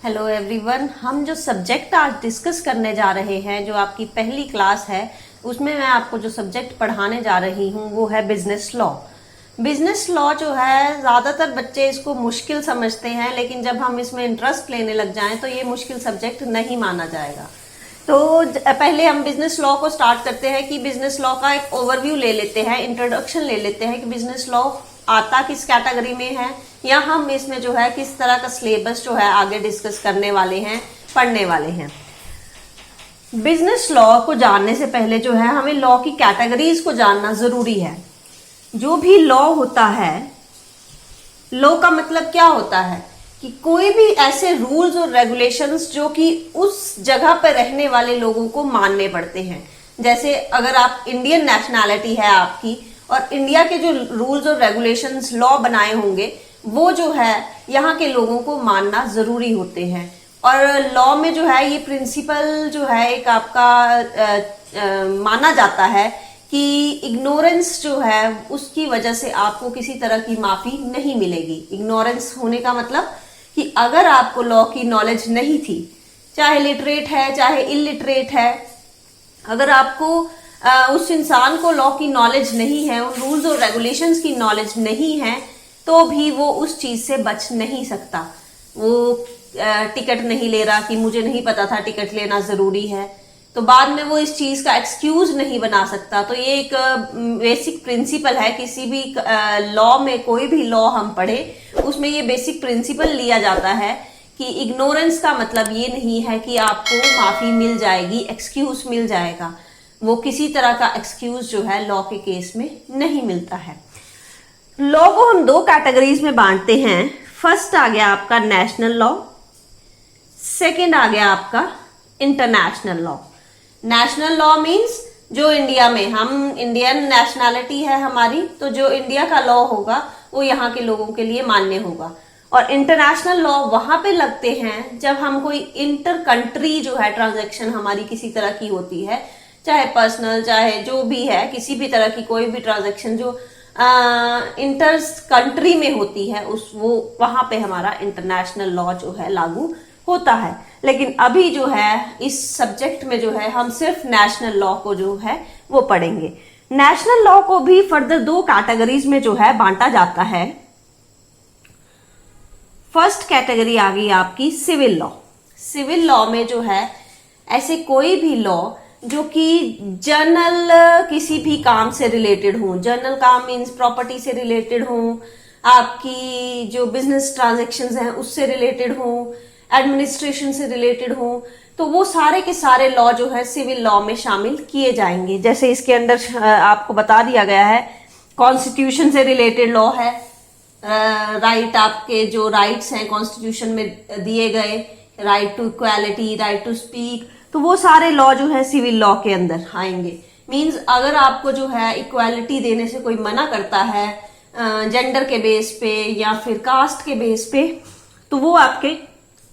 Hello everyone, हम जो subject आज डिस्कस करने जा रहे हैं, जो आपकी पहली क्लास है, उसमें मैं आपको जो सब्जेक्ट पढ़ाने जा रही हूँ वो है बिजनेस लॉ। बिजनेस लॉ जो है ज़्यादातर बच्चे इसको मुश्किल समझते हैं, लेकिन जब हम इसमें इंटरेस्ट लेने लग जाएं तो ये मुश्किल सब्जेक्ट नहीं माना जाएगा। तो पहले हम बिजनेस लॉ को स्टार्ट करते हैं कि बिजनेस लॉ का एक ओवरव्यू ले लेते हैं, इंट्रोडक्शन ले लेते हैं कि बिजनेस लॉ आता किस कैटेगरी में है, या हम इसमें जो है किस तरह का सिलेबस जो है आगे डिस्कस करने वाले हैं, पढ़ने वाले हैं। बिजनेस लॉ को जानने से पहले जो है हमें लॉ की कैटेगरीज को जानना जरूरी है। जो भी लॉ होता है, लॉ का मतलब क्या होता है कि कोई भी ऐसे रूल्स और रेगुलेशंस जो कि उस जगह पर रहने वाले लोगों को मानने पड़ते हैं। जैसे अगर आप इंडियन नेशनैलिटी है आपकी, और इंडिया के जो रूल्स और रेगुलेशंस लॉ बनाए होंगे वो जो है यहाँ के लोगों को मानना जरूरी होते हैं। और लॉ में जो है ये प्रिंसिपल जो है एक आपका माना जाता है कि इग्नोरेंस जो है उसकी वजह से आपको किसी तरह की माफी नहीं मिलेगी। इग्नोरेंस होने का मतलब कि अगर आपको लॉ की नॉलेज नहीं थी, चाहे लिटरेट है चाहे इलिटरेट है, अगर आपको उस इंसान को लॉ की नॉलेज नहीं है, उन रूल्स और रेगुलेशंस की नॉलेज नहीं है, तो भी वो उस चीज से बच नहीं सकता। वो टिकट नहीं ले रहा कि मुझे नहीं पता था टिकट लेना जरूरी है, तो बाद में वो इस चीज का एक्सक्यूज नहीं बना सकता। तो ये एक बेसिक प्रिंसिपल है, किसी भी लॉ में कोई भी लॉ हम पढ़े उसमें ये बेसिक प्रिंसिपल लिया जाता है कि इग्नोरेंस का मतलब ये नहीं है कि आपको माफी मिल जाएगी, एक्सक्यूज मिल जाएगा। वो किसी तरह का एक्सक्यूज जो है लॉ के केस में नहीं मिलता है। लॉ को हम दो कैटेगरीज में बांटते हैं। फर्स्ट आ गया आपका नेशनल लॉ, सेकंड आ गया आपका international law. National law means जो इंडिया में, हम इंडियन नेशनैलिटी है हमारी, तो जो इंडिया का लॉ होगा वो यहाँ के लोगों के लिए मान्य होगा। और इंटरनेशनल लॉ वहां पे लगते हैं जब हम कोई इंटर कंट्री जो है ट्रांजैक्शन हमारी किसी तरह की होती है, चाहे पर्सनल चाहे जो भी है, किसी भी तरह की कोई भी ट्रांजैक्शन जो इंटर कंट्री में होती है, उस वो वहां पे हमारा इंटरनेशनल लॉ जो है लागू होता है। लेकिन अभी जो है इस सब्जेक्ट में जो है हम सिर्फ नेशनल लॉ को जो है वो पढ़ेंगे। नेशनल लॉ को भी फर्दर दो कैटेगरीज में जो है बांटा जाता है। फर्स्ट कैटेगरी आ गई आपकी सिविल लॉ। सिविल लॉ में जो है ऐसे कोई भी लॉ जो कि जनरल किसी भी काम से रिलेटेड हो, जनरल काम मीन्स प्रॉपर्टी से रिलेटेड हो, आपकी जो बिजनेस ट्रांजैक्शंस हैं उससे रिलेटेड हो, एडमिनिस्ट्रेशन से रिलेटेड हो, तो वो सारे के सारे लॉ जो है सिविल लॉ में शामिल किए जाएंगे। जैसे इसके अंदर आपको बता दिया गया है, कॉन्स्टिट्यूशन से रिलेटेड लॉ है, राइट आपके जो राइट्स हैं कॉन्स्टिट्यूशन में दिए गए, right to equality, right to speak, तो वो सारे लॉ जो है सिविल लॉ के अंदर आएंगे। मींस अगर आपको जो है इक्वालिटी देने से कोई मना करता है जेंडर के बेस पे या फिर कास्ट के बेस पे, तो वो आपके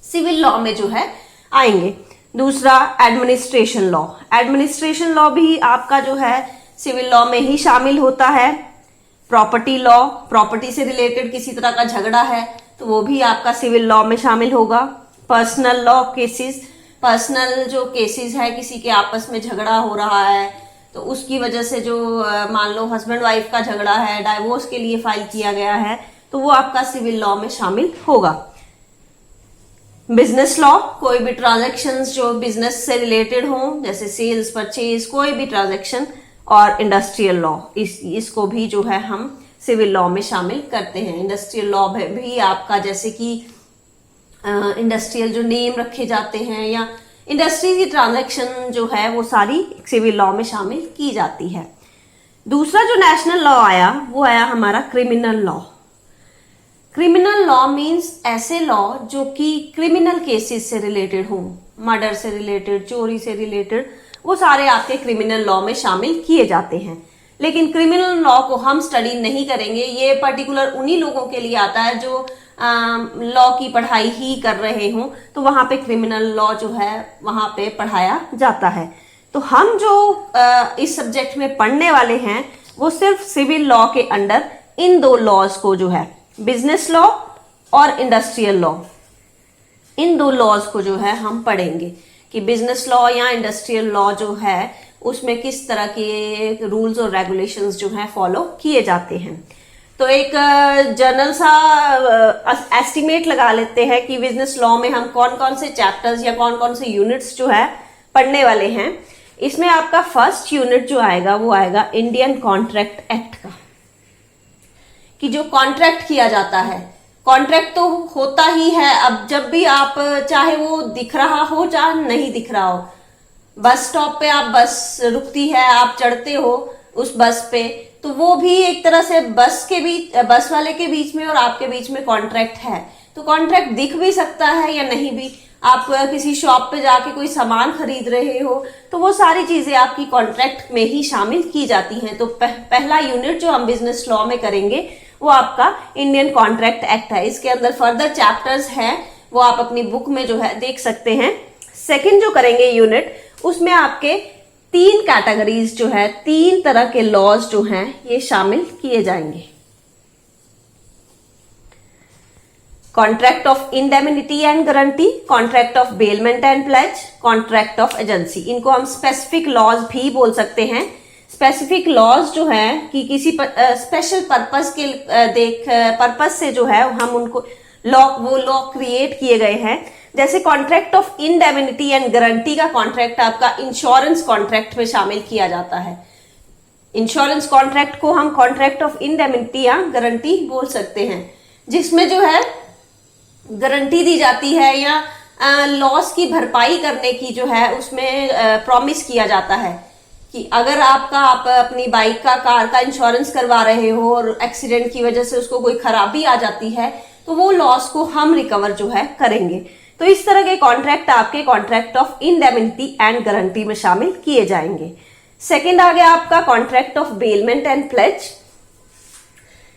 सिविल लॉ में जो है आएंगे। दूसरा एडमिनिस्ट्रेशन लॉ। एडमिनिस्ट्रेशन लॉ भी आपका जो है सिविल लॉ में ही शामिल होता है। प्रॉपर्टी लॉ, प्रॉपर्टी से रिलेटेड किसी तरह का झगड़ा है तो वो भी आपका सिविल लॉ में शामिल होगा। पर्सनल लॉ केसेस, पर्सनल जो केसेस है, किसी के आपस में झगड़ा हो रहा है तो उसकी वजह से जो मान लो हस्बैंड वाइफ का झगड़ा है, डाइवोर्स के लिए फाइल किया गया है, तो वो आपका सिविल लॉ में शामिल होगा। बिजनेस लॉ, कोई भी ट्रांजैक्शंस जो बिजनेस से रिलेटेड हो, जैसे सेल्स परचेज, कोई भी ट्रांजैक्शन। और इंडस्ट्रियल लॉ, इसको भी जो है हम सिविल लॉ में शामिल करते हैं। इंडस्ट्रियल लॉ भी आपका जैसे कि इंडस्ट्रियल जो नेम रखे जाते हैं या इंडस्ट्री की ट्रांजैक्शन जो है वो सारी सिविल लॉ में शामिल की जाती है। दूसरा जो नेशनल लॉ आया वो आया हमारा criminal law. Criminal law means ऐसे लॉ जो कि क्रिमिनल केसेस से रिलेटेड हो, मर्डर से रिलेटेड, चोरी से रिलेटेड, वो सारे आपके क्रिमिनल लॉ में शामिल किए जाते हैं। लेकिन क्रिमिनल लॉ को हम स्टडी नहीं करेंगे, ये पर्टिकुलर उन्हीं लोगों के लिए आता है जो लॉ की पढ़ाई ही कर रहे हों, तो वहां पे क्रिमिनल लॉ जो है वहां पे पढ़ाया जाता है। तो हम जो इस सब्जेक्ट में पढ़ने वाले हैं वो सिर्फ सिविल लॉ के अंडर इन दो लॉज को जो है बिजनेस लॉ और इंडस्ट्रियल लॉ, इन दो लॉज को जो है हम पढ़ेंगे कि बिजनेस लॉ या इंडस्ट्रियल लॉ जो है उसमें किस तरह के रूल्स और रेगुलेशंस जो है फॉलो किए जाते हैं। तो एक जनरल सा एस्टिमेट लगा लेते हैं कि बिजनेस लॉ में हम कौन कौन से चैप्टर्स या कौन कौन से यूनिट्स जो है पढ़ने वाले हैं। इसमें आपका फर्स्ट यूनिट जो आएगा वो आएगा इंडियन कॉन्ट्रैक्ट एक्ट का, कि जो कॉन्ट्रैक्ट किया जाता है, कॉन्ट्रैक्ट तो होता ही है। अब जब भी आप, चाहे वो दिख रहा हो चाहे नहीं दिख रहा हो, बस स्टॉप पे आप बस रुकती है, आप चढ़ते हो उस बस पे, तो वो भी एक तरह से बस वाले के बीच में और आपके बीच में कॉन्ट्रैक्ट है। तो कॉन्ट्रैक्ट दिख भी सकता है या नहीं भी। आप किसी शॉप पे जाके कोई सामान खरीद रहे हो तो वो सारी चीजें आपकी कॉन्ट्रैक्ट में ही शामिल की जाती हैं। तो पहला यूनिट जो हम बिजनेस लॉ में करेंगे वो आपका इंडियन कॉन्ट्रैक्ट एक्ट है। इसके अंदर फर्दर चैप्टर्स हैं, वो आप अपनी बुक में जो है देख सकते हैं। सेकंड जो करेंगे यूनिट, उसमें आपके 3 कैटेगरीज जो है, 3 तरह के लॉज जो हैं ये शामिल किए जाएंगे। Contract of indemnity and guarantee, contract of bailment and pledge, contract of agency. इनको हम स्पेसिफिक लॉज भी बोल सकते हैं। स्पेसिफिक लॉज जो है कि किसी स्पेशल पर्पस के पर्पस से जो है हम उनको वो लॉ क्रिएट किए गए हैं। जैसे contract of indemnity and guarantee का कॉन्ट्रैक्ट आपका इंश्योरेंस कॉन्ट्रैक्ट में शामिल किया जाता है। इंश्योरेंस कॉन्ट्रैक्ट को हम कॉन्ट्रैक्ट ऑफ इंडेमिनिटी या गारंटी बोल सकते हैं, जिसमें जो है गारंटी दी जाती है या लॉस की भरपाई करने की जो है उसमें प्रॉमिस किया जाता है कि अगर आप अपनी बाइक का, कार का इंश्योरेंस करवा रहे हो और एक्सीडेंट की वजह से उसको कोई खराबी आ जाती है तो वो लॉस को हम रिकवर जो है करेंगे। तो इस तरह के कॉन्ट्रैक्ट आपके contract of indemnity and guarantee में शामिल किए जाएंगे। सेकंड आ गया आपका contract of bailment and pledge.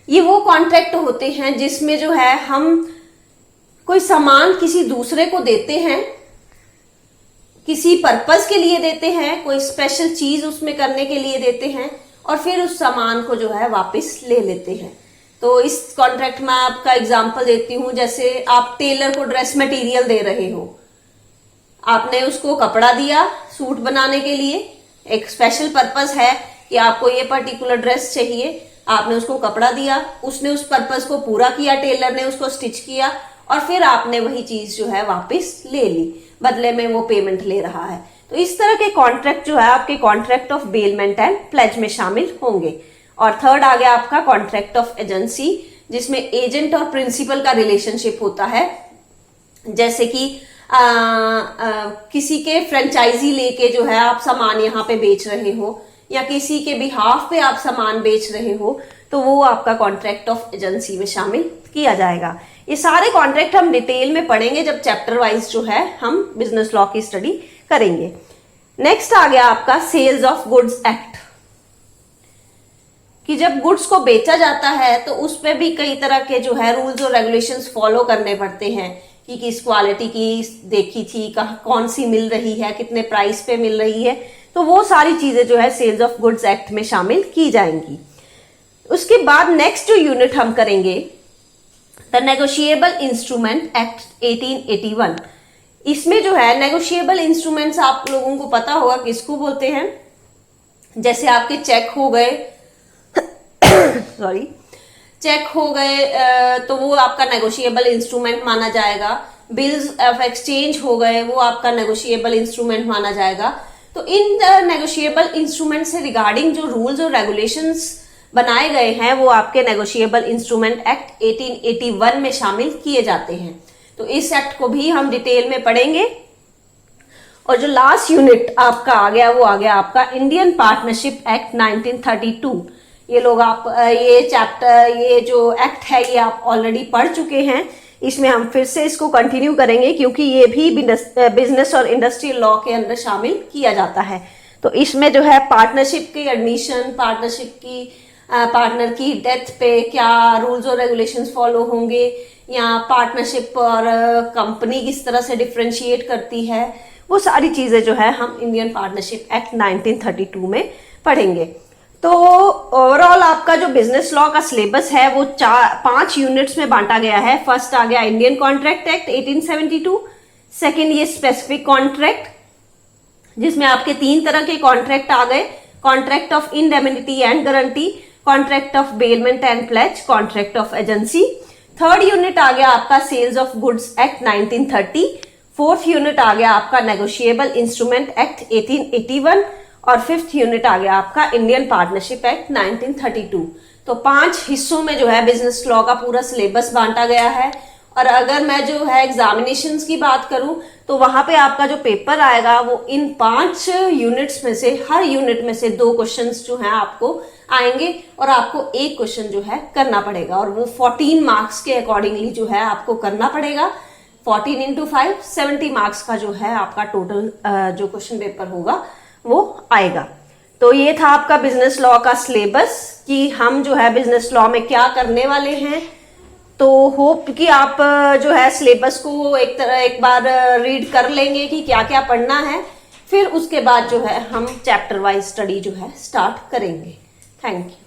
ये वो कॉन्ट्रैक्ट होते हैं जिसमें जो है हम कोई सामान किसी दूसरे को देते हैं, किसी पर्पस के लिए देते हैं, कोई स्पेशल चीज उसमें करने के लिए देते हैं और फिर उस सामान को जो है वापस ले लेते हैं। तो इस कॉन्ट्रैक्ट में आपका एग्जांपल देती हूं, जैसे आप टेलर को ड्रेस मटेरियल दे रहे हो, आपने उसको कपड़ा दिया सूट बनाने के लिए, एक स्पेशल पर्पस है कि आपको ये पर्टिकुलर ड्रेस चाहिए, आपने उसको कपड़ा दिया, उसने उस पर्पस को पूरा किया, टेलर ने उसको स्टिच किया और फिर आपने वही चीज जो है वापस ले ली, बदले में वो पेमेंट ले रहा है। तो इस तरह के कॉन्ट्रैक्ट जो है आपके contract of bailment and pledge में शामिल होंगे। और थर्ड आ गया आपका कॉन्ट्रैक्ट ऑफ एजेंसी, जिसमें एजेंट और प्रिंसिपल का रिलेशनशिप होता है। जैसे कि किसी के फ्रेंचाइजी लेके जो है आप सामान यहाँ पे बेच रहे हो या किसी के बिहाफ पे आप सामान बेच रहे हो, तो वो आपका कॉन्ट्रैक्ट ऑफ एजेंसी में शामिल किया जाएगा। ये सारे कॉन्ट्रैक्ट हम डिटेल में पढ़ेंगे जब चैप्टर वाइज जो है हम बिजनेस लॉ की स्टडी करेंगे। नेक्स्ट आ गया आपका सेल्स ऑफ गुड्स एक्ट, कि जब गुड्स को बेचा जाता है तो उसमें भी कई तरह के जो है रूल्स और रेगुलेशंस फॉलो करने पड़ते हैं कि किस क्वालिटी की देखी थी, कौन सी मिल रही है, कितने प्राइस पे मिल रही है, तो वो सारी चीजें जो है सेल्स ऑफ गुड्स एक्ट में शामिल की जाएंगी। उसके बाद नेक्स्ट जो यूनिट हम करेंगे द नेगोशिएबल इंस्ट्रूमेंट एक्ट 1881। इसमें जो है नेगोशिएबल इंस्ट्रूमेंट्स आप लोगों को पता होगा किसको बोलते हैं। जैसे आपके चेक हो गए सॉरी चेक हो गए तो वो आपका नेगोशिएबल इंस्ट्रूमेंट माना जाएगा। बिल्स ऑफ एक्सचेंज हो गए, वो आपका नेगोशिएबल इंस्ट्रूमेंट माना जाएगा। तो इन नेगोशिएबल इंस्ट्रूमेंट से रिगार्डिंग जो रूल्स और रेगुलेशंस बनाए गए हैं वो आपके नेगोशिएबल इंस्ट्रूमेंट एक्ट 1881 में शामिल किए जाते हैं। तो इस एक्ट को भी हम डिटेल में पढ़ेंगे। और जो लास्ट यूनिट आपका आ गया वो आ गया आपका इंडियन पार्टनरशिप एक्ट 1932। ये लोग आप ये चैप्टर, ये जो एक्ट है ये आप ऑलरेडी पढ़ चुके हैं। इसमें हम फिर से इसको कंटिन्यू करेंगे क्योंकि ये भी बिजनेस और इंडस्ट्रियल लॉ के अंदर शामिल किया जाता है। तो इसमें जो है पार्टनरशिप की एडमिशन, पार्टनरशिप की पार्टनर की डेथ पे क्या रूल्स और रेगुलेशंस फॉलो होंगे, या पार्टनरशिप और कंपनी किस तरह से डिफरेंशिएट करती है, वो सारी चीजें जो है हम इंडियन पार्टनरशिप एक्ट 1932 में पढ़ेंगे। तो ओवरऑल आपका जो बिजनेस लॉ का सिलेबस है वो 5 यूनिट्स में बांटा गया है। फर्स्ट आ गया इंडियन कॉन्ट्रैक्ट एक्ट 1872, सेकंड ये स्पेसिफिक कॉन्ट्रैक्ट जिसमें आपके 3 तरह के कॉन्ट्रैक्ट आ गए, contract of indemnity and guarantee, contract of bailment and pledge, contract of agency. Third unit आ गया आपका sales of goods act 1930, fourth unit आ गया आपका नेगोशिएबल इंस्ट्रूमेंट एक्ट 1881 और फिफ्थ यूनिट आ गया आपका इंडियन पार्टनरशिप एक्ट 1932। तो 5 हिस्सों में जो है बिजनेस लॉ का पूरा सिलेबस बांटा गया है। और अगर मैं जो है एग्जामिनेशंस की बात करूं तो वहां पे आपका जो पेपर आएगा वो इन 5 यूनिट्स में से हर यूनिट में से 2 क्वेश्चंस जो हैं आपको आएंगे और आपको एक क्वेश्चन जो है करना पड़ेगा और वो 14 मार्क्स के अकॉर्डिंगली जो है आपको करना पड़ेगा। 14 इंटू 5 70 मार्क्स का जो है आपका टोटल जो क्वेश्चन पेपर होगा वो आएगा। तो ये था आपका बिजनेस लॉ का सिलेबस कि हम जो है बिजनेस लॉ में क्या करने वाले हैं। तो होप कि आप जो है सिलेबस को एक बार रीड कर लेंगे कि क्या क्या पढ़ना है, फिर उसके बाद जो है हम चैप्टर वाइज स्टडी जो है स्टार्ट करेंगे। Thank you.